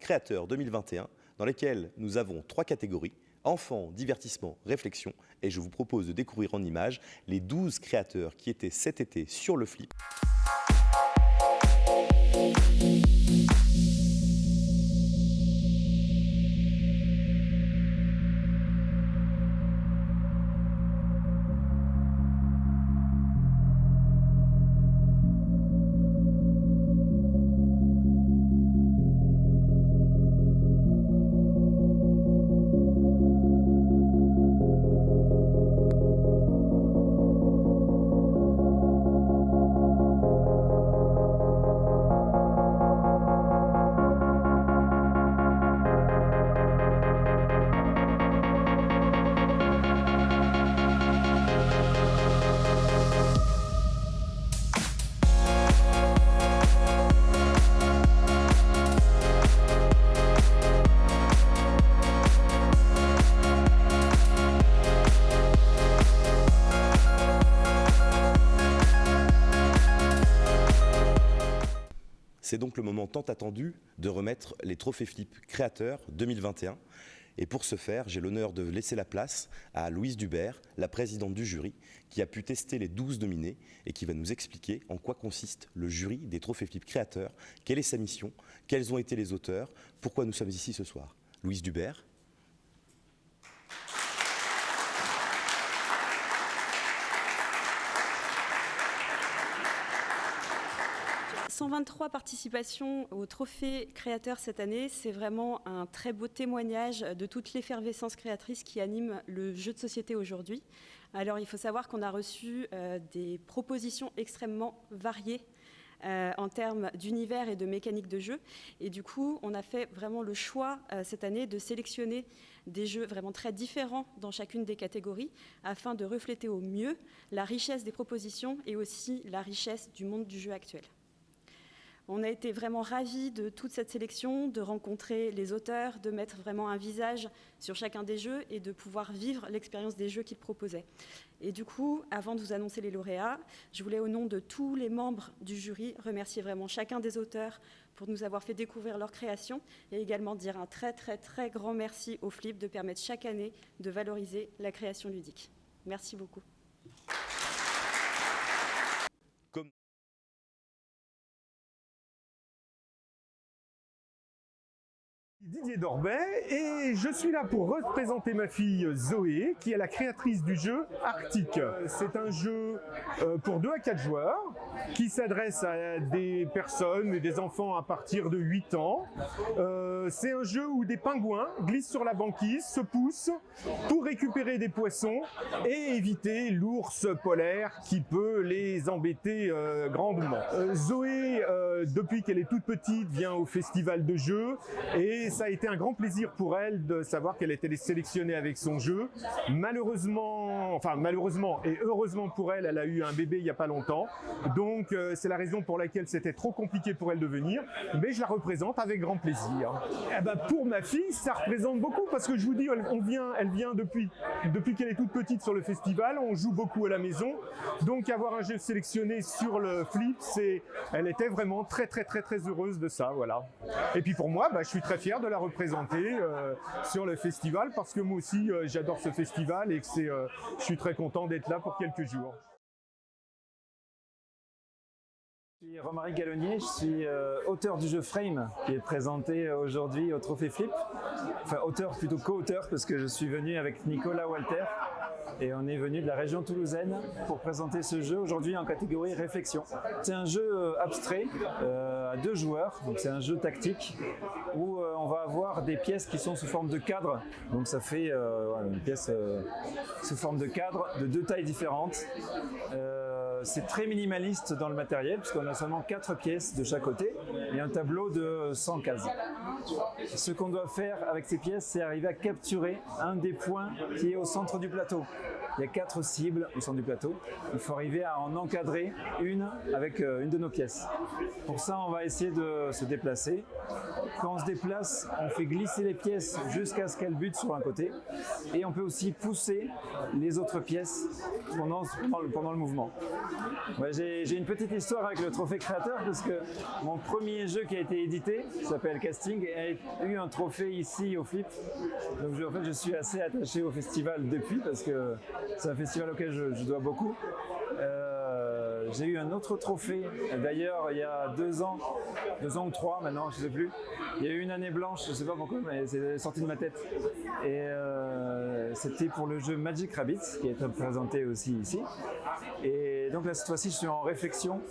Créateur 2021, dans lesquels nous avons 3 catégories: enfants, divertissement, réflexion. Et je vous propose de découvrir en images les 12 créateurs qui étaient cet été sur le Flip. C'est donc le moment tant attendu de remettre les trophées Flip Créateurs 2021. Et pour ce faire, j'ai l'honneur de laisser la place à Louise Dubert, la présidente du jury, qui a pu tester les 12 nominés et qui va nous expliquer en quoi consiste le jury des trophées Flip Créateurs, quelle est sa mission, quels ont été les auteurs, pourquoi nous sommes ici ce soir. Louise Dubert. 123 participations au Trophée Créateur cette année, c'est vraiment un très beau témoignage de toute l'effervescence créatrice qui anime le jeu de société aujourd'hui. Alors il faut savoir qu'on a reçu des propositions extrêmement variées en termes d'univers et de mécanique de jeu. Et du coup, on a fait vraiment le choix cette année de sélectionner des jeux vraiment très différents dans chacune des catégories afin de refléter au mieux la richesse des propositions et aussi la richesse du monde du jeu actuel. On a été vraiment ravis de toute cette sélection, de rencontrer les auteurs, de mettre vraiment un visage sur chacun des jeux et de pouvoir vivre l'expérience des jeux qu'ils proposaient. Et du coup, avant de vous annoncer les lauréats, je voulais au nom de tous les membres du jury remercier vraiment chacun des auteurs pour nous avoir fait découvrir leur création et également dire un très très très grand merci au Flip de permettre chaque année de valoriser la création ludique. Merci beaucoup. Didier Dorbet et je suis là pour représenter ma fille Zoé qui est la créatrice du jeu Arctique. C'est un jeu pour 2 à 4 joueurs qui s'adresse à des personnes et des enfants à partir de 8 ans. C'est un jeu où des pingouins glissent sur la banquise, se poussent pour récupérer des poissons et éviter l'ours polaire qui peut les embêter grandement. Zoé, depuis qu'elle est toute petite, vient au festival de jeux et ça a été un grand plaisir pour elle de savoir qu'elle était sélectionnée avec son jeu. Malheureusement et heureusement pour elle, elle a eu un bébé il n'y a pas longtemps. Donc c'est la raison pour laquelle c'était trop compliqué pour elle de venir. Mais je la représente avec grand plaisir. Eh ben, pour ma fille, ça représente beaucoup parce que je vous dis, elle vient depuis qu'elle est toute petite sur le festival. On joue beaucoup à la maison. Donc avoir un jeu sélectionné sur le Flip, elle était vraiment très très très très heureuse de ça. Voilà. Et puis pour moi, je suis très fier de la représenter sur le festival parce que moi aussi j'adore ce festival et que je suis très content d'être là pour quelques jours. Je suis Romaric Gallonnier, je suis auteur du jeu Frame qui est présenté aujourd'hui au Trophée Flip. Enfin auteur, plutôt co-auteur parce que je suis venu avec Nicolas Walter et on est venu de la région toulousaine pour présenter ce jeu aujourd'hui en catégorie réflexion. C'est un jeu abstrait à 2 joueurs, donc c'est un jeu tactique où on va avoir des pièces qui sont sous forme de cadre. Donc ça fait une pièce sous forme de cadre de 2 tailles différentes. C'est très minimaliste dans le matériel puisqu'on a seulement 4 pièces de chaque côté et un tableau de 100 cases. Ce qu'on doit faire avec ces pièces, c'est arriver à capturer un des points qui est au centre du plateau. Il y a 4 cibles au centre du plateau. Il faut arriver à en encadrer une avec une de nos pièces. Pour ça, on va essayer de se déplacer. Quand on se déplace, on fait glisser les pièces jusqu'à ce qu'elles butent sur un côté. Et on peut aussi pousser les autres pièces pendant le mouvement. Ouais, j'ai une petite histoire avec le trophée créateur parce que mon premier jeu qui a été édité, qui s'appelle Casting, a eu un trophée ici au Flip. Donc en fait, je suis assez attaché au festival depuis parce que c'est un festival auquel je dois beaucoup. J'ai eu un autre trophée, d'ailleurs il y a 2 ans ou 3 maintenant, je ne sais plus. Il y a eu une année blanche, je ne sais pas pourquoi, mais c'est sorti de ma tête. Et c'était pour le jeu Magic Rabbit, qui est présenté aussi ici. Et donc là, cette fois-ci, je suis en réflexion.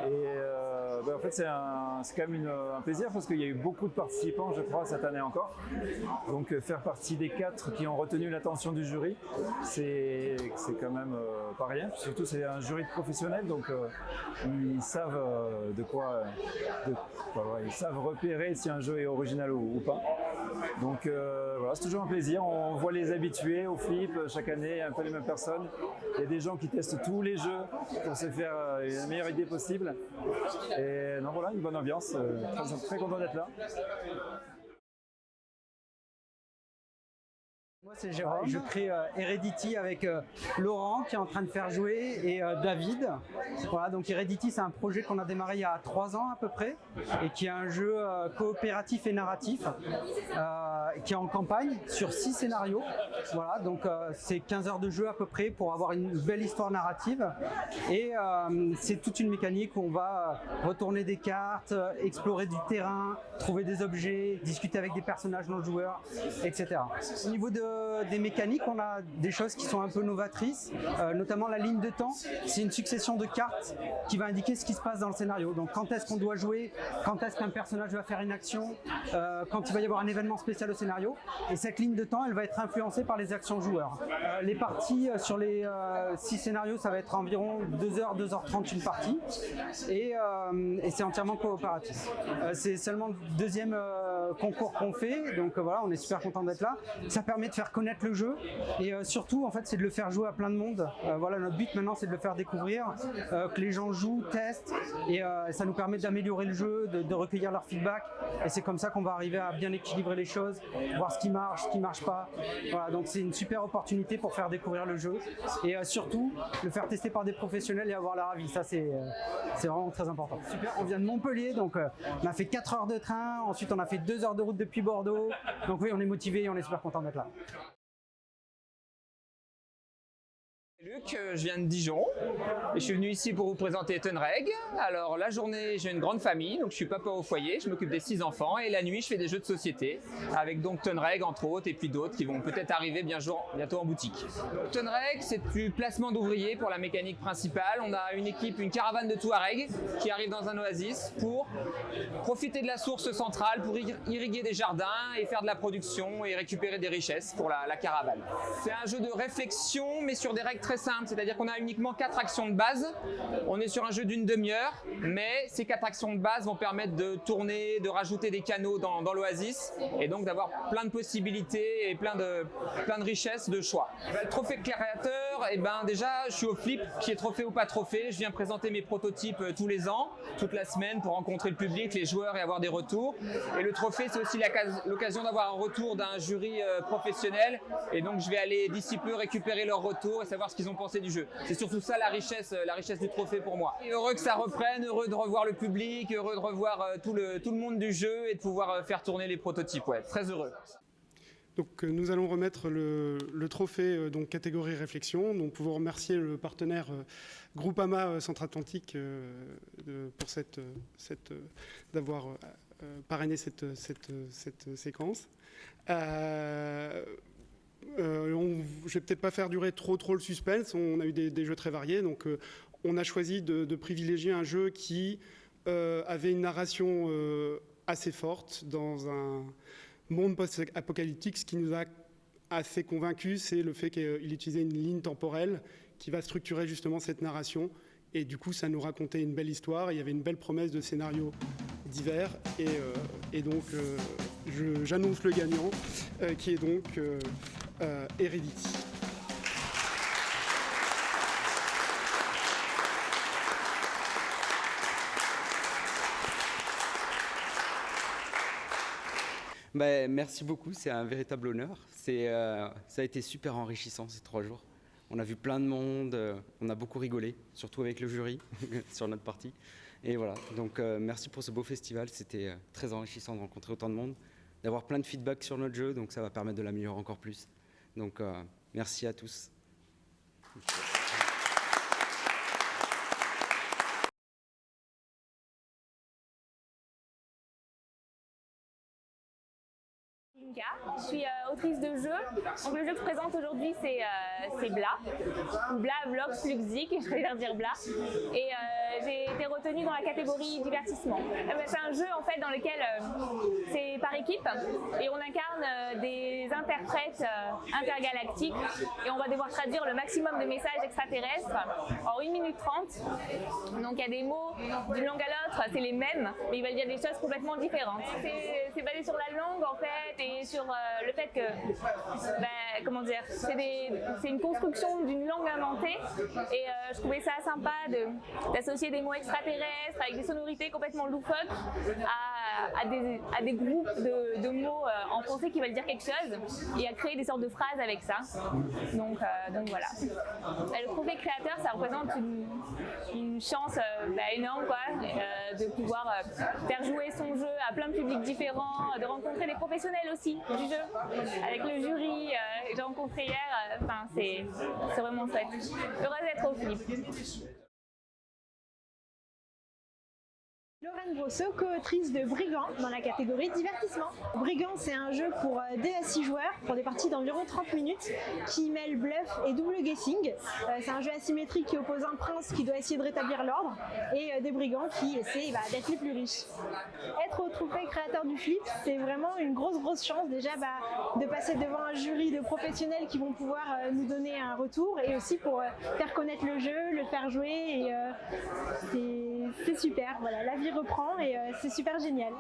Et en fait, c'est quand même un plaisir parce qu'il y a eu beaucoup de participants, je crois, cette année encore. Donc faire partie des 4 qui ont retenu l'attention du jury, c'est quand même pas rien. Surtout, c'est un jury de professionnels, donc ils savent ils savent repérer si un jeu est original ou pas. Donc voilà, c'est toujours un plaisir. On voit les habitués au Flip chaque année, un peu les mêmes personnes. Il y a des gens qui testent tous les jeux pour se faire la meilleure idée possible. Et non, voilà, une bonne ambiance. Très content d'être là. Moi c'est Jérôme, je crée Heredity avec Laurent qui est en train de faire jouer et David. Voilà, donc Heredity c'est un projet qu'on a démarré il y a 3 ans à peu près et qui est un jeu coopératif et narratif qui est en campagne sur 6 scénarios. Voilà, donc c'est 15 heures de jeu à peu près pour avoir une belle histoire narrative et c'est toute une mécanique où on va retourner des cartes, explorer du terrain, trouver des objets, discuter avec des personnages non joueurs, etc. Au niveau des mécaniques, on a des choses qui sont un peu novatrices, notamment la ligne de temps. C'est une succession de cartes qui va indiquer ce qui se passe dans le scénario. Donc quand est-ce qu'on doit jouer, quand est-ce qu'un personnage va faire une action, quand il va y avoir un événement spécial au scénario. Et cette ligne de temps, elle va être influencée par les actions joueurs. Les parties sur les 6 scénarios, ça va être environ 2h, 2h30 une partie. Et c'est entièrement coopératif. C'est seulement le 2e concours qu'on fait, donc voilà, on est super content d'être là. Ça permet de faire connaître le jeu et surtout en fait c'est de le faire jouer à plein de monde. Voilà, notre but maintenant c'est de le faire découvrir, que les gens jouent, testent et ça nous permet d'améliorer le jeu, de recueillir leur feedback et c'est comme ça qu'on va arriver à bien équilibrer les choses, voir ce qui marche pas. Voilà, donc c'est une super opportunité pour faire découvrir le jeu et surtout le faire tester par des professionnels et avoir leur avis. Ça c'est vraiment très important. Super, on vient de Montpellier, donc on a fait 4 heures de train, ensuite on a fait 2 heures de route depuis Bordeaux. Donc oui, on est motivé et on est super content d'être là. Luc, je viens de Dijon et je suis venu ici pour vous présenter Tonreg. Alors la journée, j'ai une grande famille, donc je suis papa au foyer, je m'occupe des 6 enfants et la nuit, je fais des jeux de société avec donc Tonreg entre autres et puis d'autres qui vont peut-être arriver bientôt en boutique. Tonreg, c'est du placement d'ouvriers pour la mécanique principale. On a une caravane de Touareg qui arrive dans un oasis pour profiter de la source centrale, pour irriguer des jardins et faire de la production et récupérer des richesses pour la caravane. C'est un jeu de réflexion mais sur des règles très simple, c'est-à-dire qu'on a uniquement 4 actions de base. On est sur un jeu d'une demi-heure, mais ces 4 actions de base vont permettre de tourner, de rajouter des canaux dans l'oasis et donc d'avoir plein de possibilités et plein de richesses de choix. Le trophée créateur, déjà je suis au Flip qui est trophée ou pas trophée. Je viens présenter mes prototypes tous les ans, toute la semaine pour rencontrer le public, les joueurs et avoir des retours. Et le trophée, c'est aussi l'occasion d'avoir un retour d'un jury professionnel et donc je vais aller d'ici peu récupérer leur retour et savoir ce qu'ils ont pensé du jeu. C'est surtout ça la richesse du trophée pour moi. Et heureux que ça reprenne, heureux de revoir le public, heureux de revoir tout le monde du jeu et de pouvoir faire tourner les prototypes. Ouais, très heureux. Donc nous allons remettre le trophée donc catégorie réflexion. Donc pouvons remercier le partenaire Groupama Centre-Atlantique pour d'avoir parrainé cette séquence. Je ne vais peut-être pas faire durer trop le suspense. On a eu des jeux très variés. Donc, on a choisi de privilégier un jeu qui avait une narration assez forte dans un monde post-apocalyptique. Ce qui nous a assez convaincus, c'est le fait qu'il utilisait une ligne temporelle qui va structurer justement cette narration. Et du coup, ça nous racontait une belle histoire. Il y avait une belle promesse de scénarios divers. Et donc, j'annonce le gagnant, qui est donc Heredity. Merci beaucoup, c'est un véritable honneur. Ça a été super enrichissant ces 3 jours. On a vu plein de monde, on a beaucoup rigolé, surtout avec le jury sur notre partie. Et voilà, donc merci pour ce beau festival, c'était très enrichissant de rencontrer autant de monde, d'avoir plein de feedback sur notre jeu, donc ça va permettre de l'améliorer encore plus. Donc merci à tous. Je suis autrice de jeu. Donc le jeu que je présente aujourd'hui c'est Bla. Bla, Vlog, Fluxique, je préfère dire Bla. Et j'ai été retenue dans la catégorie divertissement. C'est un jeu en fait dans lequel c'est par équipe et on incarne des interprètes intergalactiques et on va devoir traduire le maximum de messages extraterrestres en 1 minute 30. Donc il y a des mots d'une langue à l'autre, c'est les mêmes, mais il va dire des choses complètement différentes. C'est basé sur la langue en fait et sur le fait que, comment dire, c'est une construction d'une langue inventée et je trouvais ça sympa d'associer des mots extraterrestres avec des sonorités complètement loufoques à des groupes de mots en français qui veulent dire quelque chose et à créer des sortes de phrases avec ça. Donc voilà. Le trophée créateur, ça représente une chance énorme quoi, de pouvoir faire jouer son jeu à plein de publics différents, de rencontrer des professionnels aussi du jeu, avec le jury que j'ai rencontré hier, c'est vraiment chouette. Heureuse d'être au Flip. Lorraine Brosseau, co-autrice de Brigand dans la catégorie divertissement. Brigand, c'est un jeu pour 2 à 6 joueurs pour des parties d'environ 30 minutes qui mêle bluff et double guessing. C'est un jeu asymétrique qui oppose un prince qui doit essayer de rétablir l'ordre et des brigands qui essaient d'être les plus riches. Être au trophée créateur du Flip, c'est vraiment une grosse chance déjà de passer devant un jury de professionnels qui vont pouvoir nous donner un retour et aussi pour faire connaître le jeu, le faire jouer et c'est super. Voilà, la vie reprend et c'est super génial.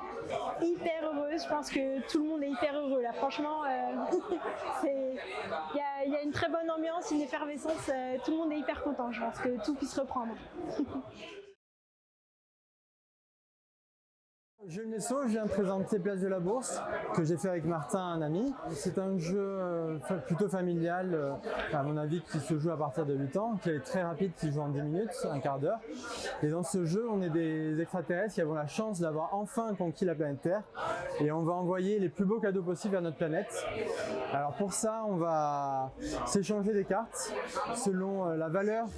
Hyper heureuse, je pense que tout le monde est hyper heureux là, franchement il y a une très bonne ambiance, une effervescence, tout le monde est hyper content, je pense que tout puisse reprendre. Jules Messot, je viens présenter Place de la Bourse, que j'ai fait avec Martin, un ami. C'est un jeu plutôt familial, à mon avis, qui se joue à partir de 8 ans, qui est très rapide, qui joue en 10 minutes, un quart d'heure. Et dans ce jeu, on est des extraterrestres qui avons la chance d'avoir enfin conquis la planète Terre. Et on va envoyer les plus beaux cadeaux possibles à notre planète. Alors pour ça, on va s'échanger des cartes selon la valeur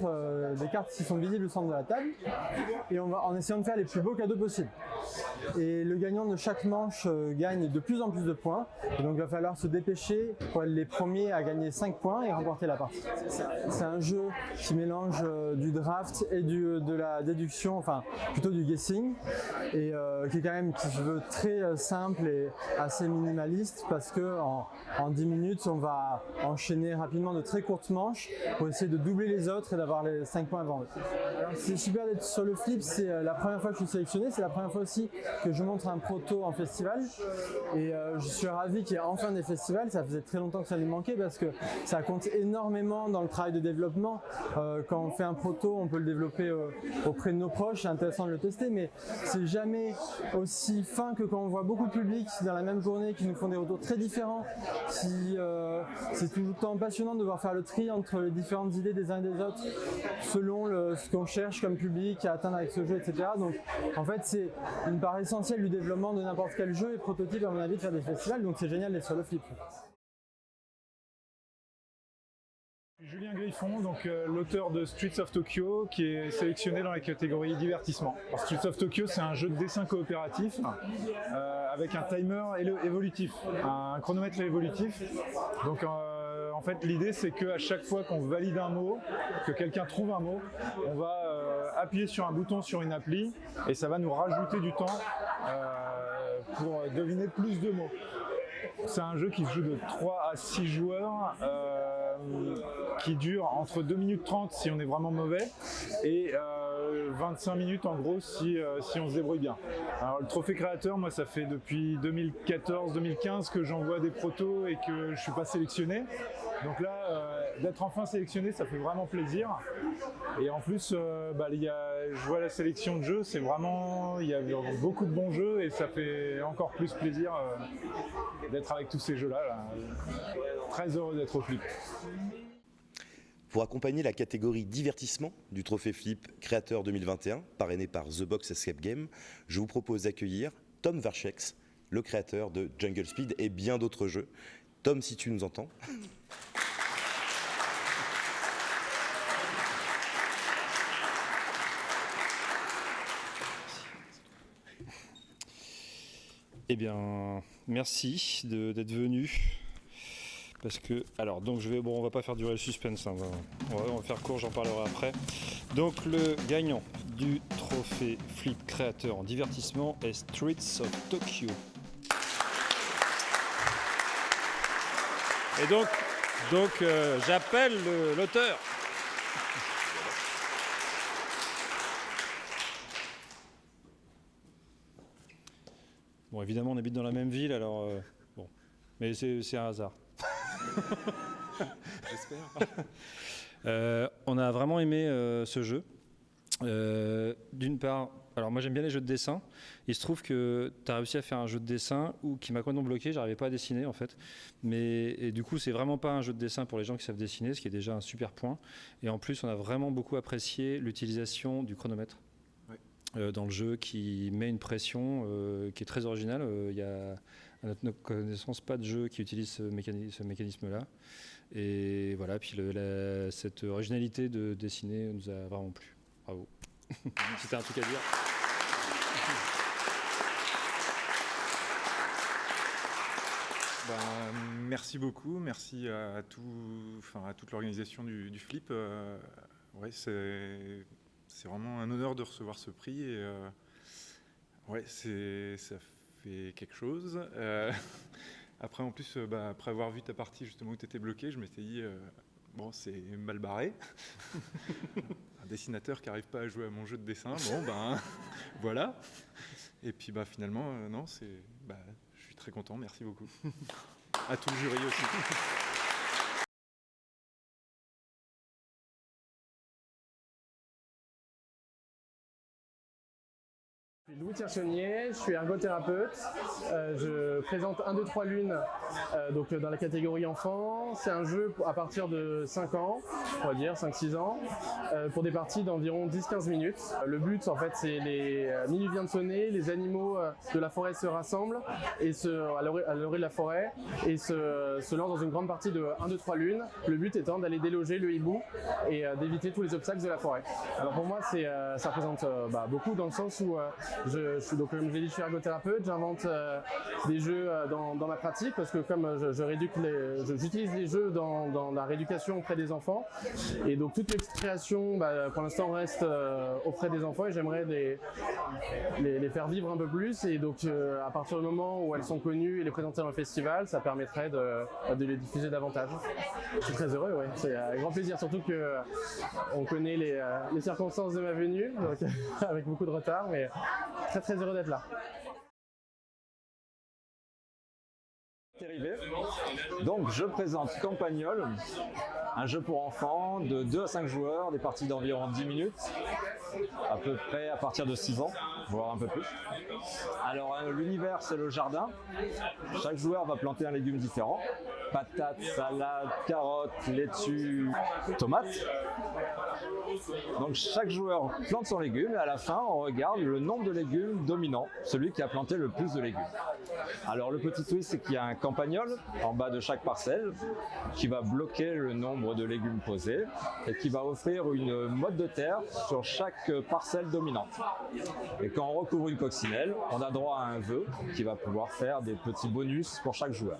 des cartes qui sont visibles au centre de la table. Et on va en essayant de faire les plus beaux cadeaux possibles. Et le gagnant de chaque manche gagne de plus en plus de points. Et donc il va falloir se dépêcher pour être les premiers à gagner 5 points et remporter la partie. C'est un jeu qui mélange du draft et de la déduction, enfin plutôt du guessing, et qui est quand même, qui se veut très simple et assez minimaliste parce que en 10 minutes on va enchaîner rapidement de très courtes manches pour essayer de doubler les autres et d'avoir les 5 points avant eux. C'est super d'être sur le Flip, c'est la première fois que je suis sélectionné, c'est la première fois aussi que je montre un proto en festival et je suis ravi qu'il y ait enfin des festivals. Ça faisait très longtemps que ça nous manquait parce que ça compte énormément dans le travail de développement. Quand on fait un proto, on peut le développer auprès de nos proches, c'est intéressant de le tester, mais c'est jamais aussi fin que quand on voit beaucoup de public dans la même journée qui nous font des retours très différents. C'est tout le temps passionnant de devoir faire le tri entre les différentes idées des uns et des autres selon ce qu'on cherche comme public à atteindre avec ce jeu, etc. Donc en fait c'est une part essentielle du développement de n'importe quel jeu et prototype à mon avis de faire des festivals, donc c'est génial d'être sur le Flip. Julien Griffon, donc l'auteur de Streets of Tokyo, qui est sélectionné dans la catégorie divertissement. Alors, Streets of Tokyo, c'est un jeu de dessin coopératif avec un timer évolutif, un chronomètre évolutif. Donc en fait, l'idée c'est qu'à chaque fois qu'on valide un mot, que quelqu'un trouve un mot, on va appuyer sur un bouton sur une appli et ça va nous rajouter du temps pour deviner plus de mots. C'est un jeu qui se joue de 3 à 6 joueurs, qui dure entre 2 minutes 30 si on est vraiment mauvais et 25 minutes en gros si on se débrouille bien. Alors le trophée créateur, moi ça fait depuis 2014-2015 que j'envoie des protos et que je suis pas sélectionné. Donc là, d'être enfin sélectionné, ça fait vraiment plaisir. Et en plus, je vois la sélection de jeux, il y a beaucoup de bons jeux et ça fait encore plus plaisir d'être avec tous ces jeux-là. Là. Très heureux d'être au Flip. Pour accompagner la catégorie divertissement du Trophée Flip Créateur 2021, parrainé par The Box Escape Game, je vous propose d'accueillir Tom Varchex, le créateur de Jungle Speed et bien d'autres jeux. Tom, si tu nous entends. Eh bien, merci d'être venu. Parce que, alors, donc on va pas faire durer le suspense, hein, on va faire court, j'en parlerai après. Donc, le gagnant du Trophée Flip Créateur en divertissement est Streets of Tokyo. Et donc j'appelle l'auteur. Bon, évidemment, on habite dans la même ville, alors bon, mais c'est un hasard. J'espère. On a vraiment aimé ce jeu. D'une part, alors moi j'aime bien les jeux de dessin. Il se trouve que tu as réussi à faire un jeu de dessin qui m'a complètement bloqué, j'arrivais pas à dessiner en fait. Et du coup, c'est vraiment pas un jeu de dessin pour les gens qui savent dessiner, ce qui est déjà un super point. Et en plus, on a vraiment beaucoup apprécié l'utilisation du chronomètre. Dans le jeu qui met une pression qui est très originale. Il y a à notre connaissance pas de jeu qui utilise ce mécanisme-là. Et voilà, puis cette originalité de dessiner nous a vraiment plu. Bravo. Si t'as un truc à dire. Merci beaucoup, merci à toute l'organisation du Flip. C'est vraiment un honneur de recevoir ce prix et ça fait quelque chose. Après, en plus, après avoir vu ta partie justement où tu étais bloqué, je m'étais dit, c'est mal barré. Un dessinateur qui n'arrive pas à jouer à mon jeu de dessin, voilà. Et puis finalement, non, je suis très content, merci beaucoup. À tout le jury aussi. Je suis Louis Tirchonnier, je suis ergothérapeute. Je présente 1, 2, 3 lunes donc dans la catégorie enfant. C'est un jeu à partir de 5 ans, on va dire 5-6 ans, pour des parties d'environ 10-15 minutes. Le but en fait c'est minuit vient de sonner, les animaux de la forêt se rassemblent et à l'orée de la forêt et se lancent dans une grande partie de 1, 2, 3 lunes. Le but étant d'aller déloger le hibou et d'éviter tous les obstacles de la forêt. Alors pour moi ça représente beaucoup dans le sens où je suis donc, comme je l'ai dit, je suis ergothérapeute, j'invente des jeux dans ma pratique parce que comme j'utilise les jeux dans la rééducation auprès des enfants et donc toutes les petites créations pour l'instant restent auprès des enfants et j'aimerais les faire vivre un peu plus et donc à partir du moment où elles sont connues et les présenter dans le festival, ça permettrait de les diffuser davantage. Je suis très heureux, ouais. C'est un grand plaisir, surtout qu'on connaît les circonstances de ma venue, donc, avec beaucoup de retard, mais très très heureux d'être là. Donc je présente Campagnol, un jeu pour enfants de 2 à 5 joueurs, des parties d'environ 10 minutes, à peu près à partir de 6 ans, voire un peu plus. Alors l'univers c'est le jardin, chaque joueur va planter un légume différent, patates, salades, carottes, laitue, tomates. Donc chaque joueur plante son légume et à la fin on regarde le nombre de légumes dominant, celui qui a planté le plus de légumes. Alors le petit twist c'est qu'il y a un campagnol en bas de chaque parcelle qui va bloquer le nombre de légumes posés et qui va offrir une motte de terre sur chaque parcelle dominante. Et quand on recouvre une coccinelle, on a droit à un vœu qui va pouvoir faire des petits bonus pour chaque joueur.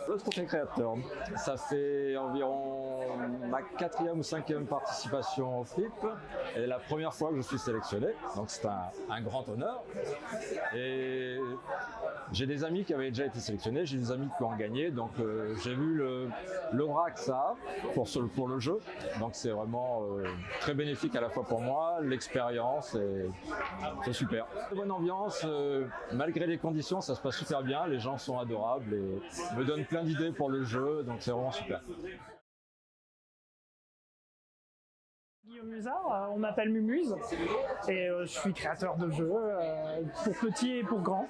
Le trophée créateur, ça fait environ ma 4e ou 5e participation au Flip et la première fois que je suis sélectionné, donc c'est un grand honneur. Et j'ai des amis qui avaient déjà été sélectionnés, j'ai des amis qui ont gagné, donc j'ai vu l'aura que ça a pour le jeu, donc c'est vraiment très bénéfique à la fois pour moi, l'expérience, c'est super. Bonne ambiance, malgré les conditions, ça se passe super bien, les gens sont adorables et me donnent plein d'idées pour le jeu, donc c'est vraiment super. Guillaume Musard, on m'appelle Mumuse et je suis créateur de jeux pour petits et pour grands.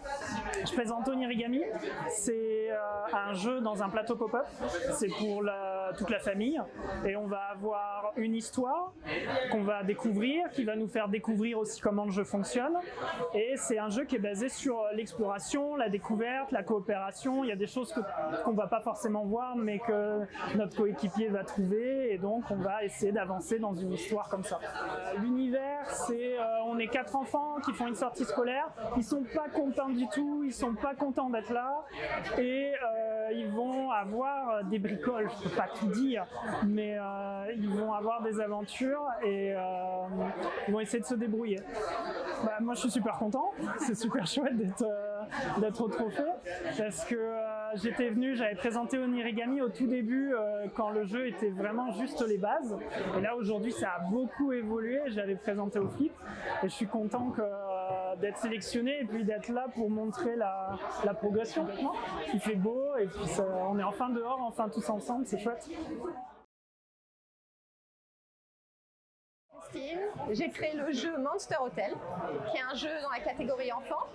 Je présente Onirigami, c'est un jeu dans un plateau pop-up, c'est pour toute la famille et on va avoir une histoire qu'on va découvrir, qui va nous faire découvrir aussi comment le jeu fonctionne et c'est un jeu qui est basé sur l'exploration, la découverte, la coopération, il y a des choses qu'on va pas forcément voir mais que notre coéquipier va trouver et donc on va essayer d'avancer dans une histoire comme ça. L'univers, c'est on est 4 enfants qui font une sortie scolaire, ils sont pas contents du tout, ils sont pas contents d'être là et ils vont avoir des bricoles, je peux pas tout dire, mais ils vont avoir des aventures et ils vont essayer de se débrouiller. Moi je suis super content, c'est super chouette d'être au trophée parce que j'étais venu, j'avais présenté Onirigami au tout début quand le jeu était vraiment juste les bases et là aujourd'hui ça a beaucoup évolué, j'avais présenté au Flip et je suis content d'être sélectionné et puis d'être là pour montrer la progression. Il fait beau et puis on est enfin dehors, enfin tous ensemble, c'est chouette. J'ai créé le jeu Monster Hotel, qui est un jeu dans la catégorie enfants,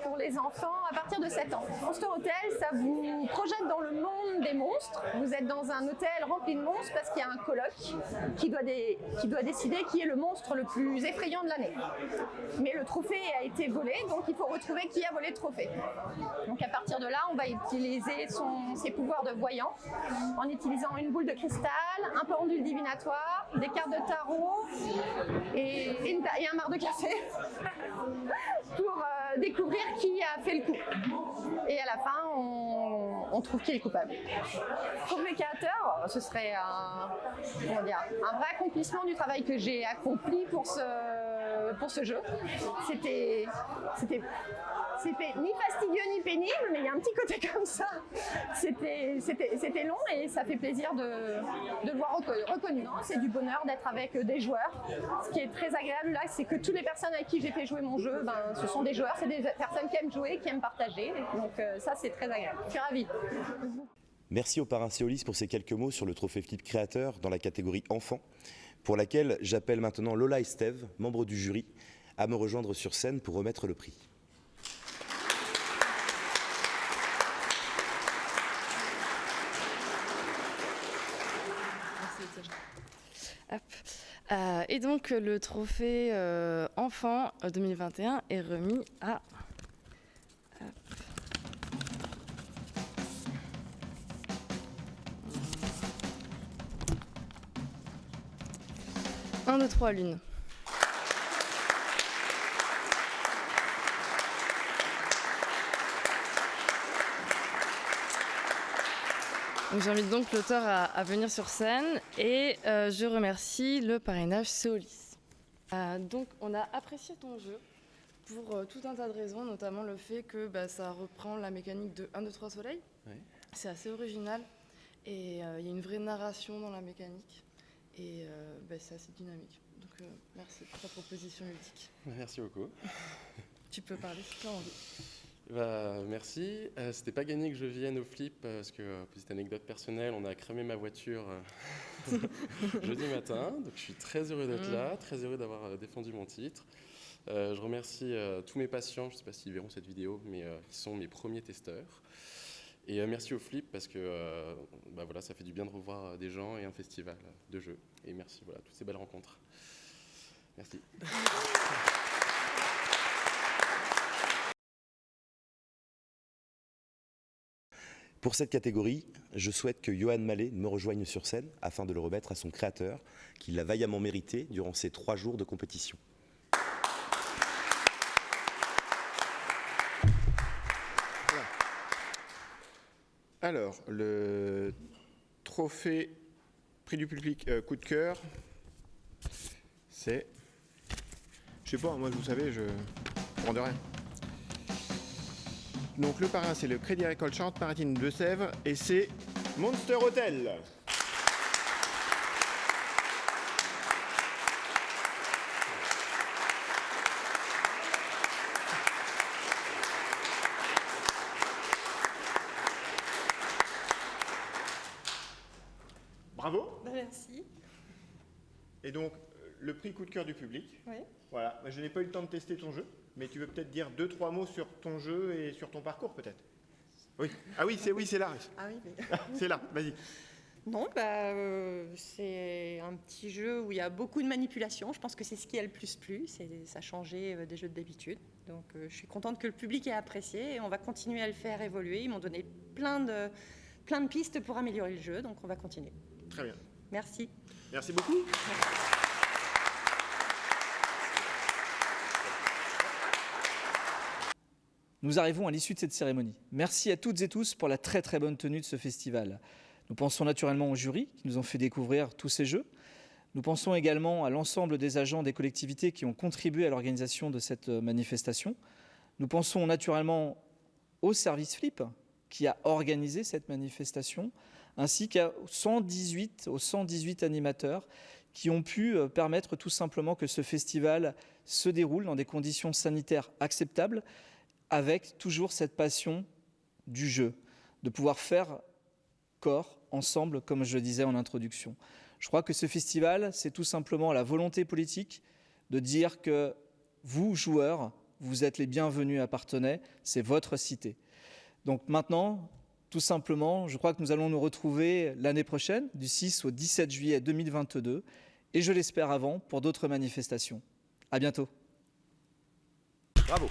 pour les enfants à partir de 7 ans. Monster Hotel, ça vous projette dans le monde des monstres. Vous êtes dans un hôtel rempli de monstres parce qu'il y a un colloque qui doit décider qui est le monstre le plus effrayant de l'année. Mais le trophée a été volé, donc il faut retrouver qui a volé le trophée. Donc à partir de là, on va utiliser ses pouvoirs de voyant en utilisant une boule de cristal, un pendule divinatoire, des cartes de tarot, et un marc de café pour découvrir qui a fait le coup. Et à la fin, on trouve qui est le coupable. Pour mes créateurs, ce serait un vrai accomplissement du travail que j'ai accompli pour ce jeu. C'était ni fastidieux ni pénible, mais il y a un petit côté comme ça. C'était long et ça fait plaisir de le voir reconnu. C'est du bonheur d'être avec des joueurs. Ce qui est très agréable là, c'est que toutes les personnes avec qui j'ai fait jouer mon jeu, ce sont des joueurs, c'est des personnes qui aiment jouer, qui aiment partager. Donc ça, c'est très agréable. Je suis ravie. Merci au parrain Céolis pour ces quelques mots sur le trophée Flip Créateur dans la catégorie enfants, pour laquelle j'appelle maintenant Lola et Steve, membres du jury, à me rejoindre sur scène pour remettre le prix. Et donc le trophée enfant 2021 est remis à 1, 2, 3 Lune. J'invite donc l'auteur à venir sur scène et je remercie le parrainage Céolis. Donc on a apprécié ton jeu pour tout un tas de raisons, notamment le fait que ça reprend la mécanique de 1, 2, 3 Soleil. Ouais. C'est assez original et il y a une vraie narration dans la mécanique et c'est assez dynamique. Donc merci pour ta proposition ludique. Merci beaucoup. Tu peux parler si tu as envie. Merci. C'était pas gagné que je vienne au Flip parce que, petite anecdote personnelle, on a cramé ma voiture jeudi matin. Donc je suis très heureux d'être là, très heureux d'avoir défendu mon titre. Je remercie tous mes patients, je ne sais pas s'ils verront cette vidéo, mais qui sont mes premiers testeurs. Et merci au Flip parce que ça fait du bien de revoir des gens et un festival de jeux. Et merci toutes ces belles rencontres. Merci. Pour cette catégorie, je souhaite que Johan Mallet me rejoigne sur scène afin de le remettre à son créateur, qui l'a vaillamment mérité durant ces 3 jours de compétition. Alors, le trophée prix du public coup de cœur, c'est... Je sais pas, moi vous savez, je prends de rien. Donc le parrain, c'est le Crédit Agricole Charente-Maritime de Sèvres et c'est Monster Hotel. Bravo. Merci. Et donc, le prix coup de cœur du public. Oui. Voilà. Je n'ai pas eu le temps de tester ton jeu, mais tu veux peut-être dire 2-3 mots sur ton jeu et sur ton parcours, peut-être. Oui. Ah oui, c'est là. Ah oui, mais... C'est là, vas-y. Non, c'est un petit jeu où il y a beaucoup de manipulation. Je pense que c'est ce qui a le plus plu. Ça a changé des jeux d'habitude. Donc je suis contente que le public ait apprécié et on va continuer à le faire évoluer. Ils m'ont donné plein de pistes pour améliorer le jeu, donc on va continuer. Très bien. Merci. Merci beaucoup. Nous arrivons à l'issue de cette cérémonie. Merci à toutes et tous pour la très très bonne tenue de ce festival. Nous pensons naturellement au jury qui nous ont fait découvrir tous ces jeux. Nous pensons également à l'ensemble des agents des collectivités qui ont contribué à l'organisation de cette manifestation. Nous pensons naturellement au service Flip qui a organisé cette manifestation, ainsi qu'aux 118 animateurs qui ont pu permettre tout simplement que ce festival se déroule dans des conditions sanitaires acceptables, avec toujours cette passion du jeu, de pouvoir faire corps ensemble, comme je le disais en introduction. Je crois que ce festival, c'est tout simplement la volonté politique de dire que vous, joueurs, vous êtes les bienvenus à Parthenay, c'est votre cité. Donc maintenant, tout simplement, je crois que nous allons nous retrouver l'année prochaine, du 6 au 17 juillet 2022, et je l'espère avant, pour d'autres manifestations. À bientôt. Bravo.